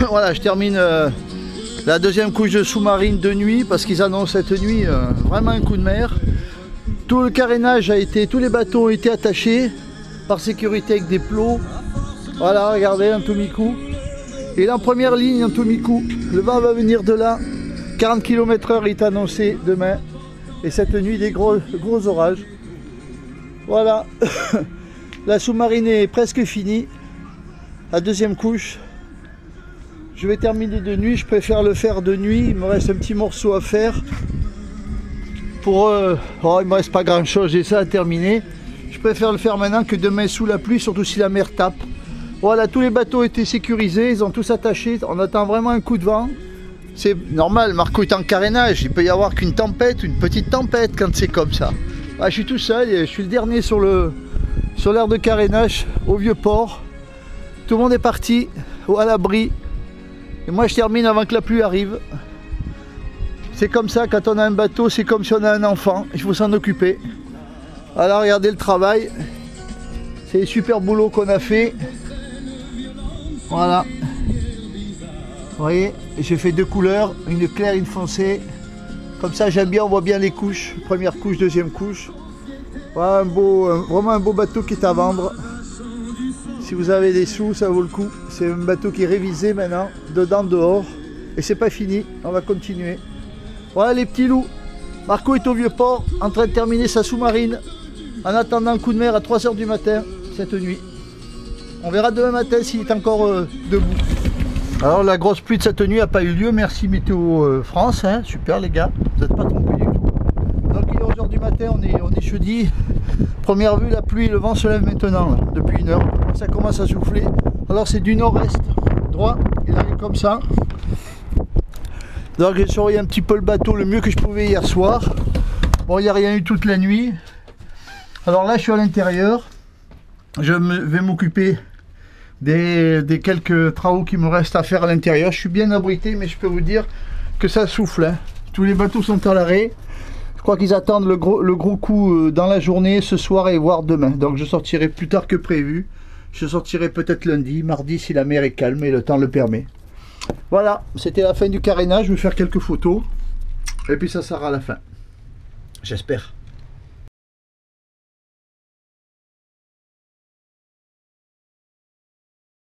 Voilà, je termine la deuxième couche de sous-marine de nuit parce qu'ils annoncent cette nuit vraiment un coup de mer. Tout le carénage a été, tous les bateaux ont été attachés par sécurité avec des plots. Voilà, regardez un Tomiku. Et là en première ligne un Tomiku. Le vent va venir de là. 40 km/h est annoncé demain. Et cette nuit des gros orages. Voilà. La sous-marine est presque finie. La deuxième couche. Je vais terminer de nuit. Je préfère le faire de nuit. Il me reste un petit morceau à faire. Il me reste pas grand chose. J'ai ça à terminer. Je préfère le faire maintenant que demain sous la pluie. Surtout si la mer tape. Voilà, tous les bateaux étaient sécurisés. Ils ont tous attaché. On attend vraiment un coup de vent. C'est normal, Marco est en carénage, il peut y avoir qu'une tempête, une petite tempête quand c'est comme ça. Ah, je suis tout seul, je suis le dernier sur l'aire de carénage au vieux port. Tout le monde est parti, à l'abri. Et moi je termine avant que la pluie arrive. C'est comme ça, quand on a un bateau, c'est comme si on a un enfant, il faut s'en occuper. Alors regardez le travail, c'est le super boulot qu'on a fait. Voilà. Vous voyez, j'ai fait deux couleurs, une claire et une foncée. Comme ça j'aime bien, on voit bien les couches. Première couche, deuxième couche. Voilà vraiment un beau bateau qui est à vendre. Si vous avez des sous, ça vaut le coup. C'est un bateau qui est révisé maintenant, dedans, dehors. Et c'est pas fini, on va continuer. Voilà les petits loups. Marco est au vieux port, en train de terminer sa sous-marine. En attendant le coup de mer à 3 h du matin, cette nuit. On verra demain matin s'il est encore debout. Alors la grosse pluie de cette nuit n'a pas eu lieu, merci Météo France, hein. Super les gars, vous n'êtes pas trompés du tout. Donc il est 11 h du matin, on est jeudi. Première vue, la pluie et le vent se lèvent maintenant, là, depuis 1 heure. Ça commence à souffler. Alors c'est du nord-est, droit, il arrive comme ça. Donc j'ai surveillé un petit peu le bateau le mieux que je pouvais hier soir. Bon, il n'y a rien eu toute la nuit. Alors là je suis à l'intérieur, je vais m'occuper des quelques travaux qui me restent à faire à l'intérieur. Je suis bien abrité, mais je peux vous dire que ça souffle, hein. Tous les bateaux sont à l'arrêt. Je crois qu'ils attendent le gros coup dans la journée, ce soir et voire demain. Donc je sortirai plus tard que prévu. Je sortirai peut-être lundi, mardi si la mer est calme et le temps le permet. Voilà, c'était la fin du carénage. Je vais faire quelques photos et puis ça sera la fin, j'espère.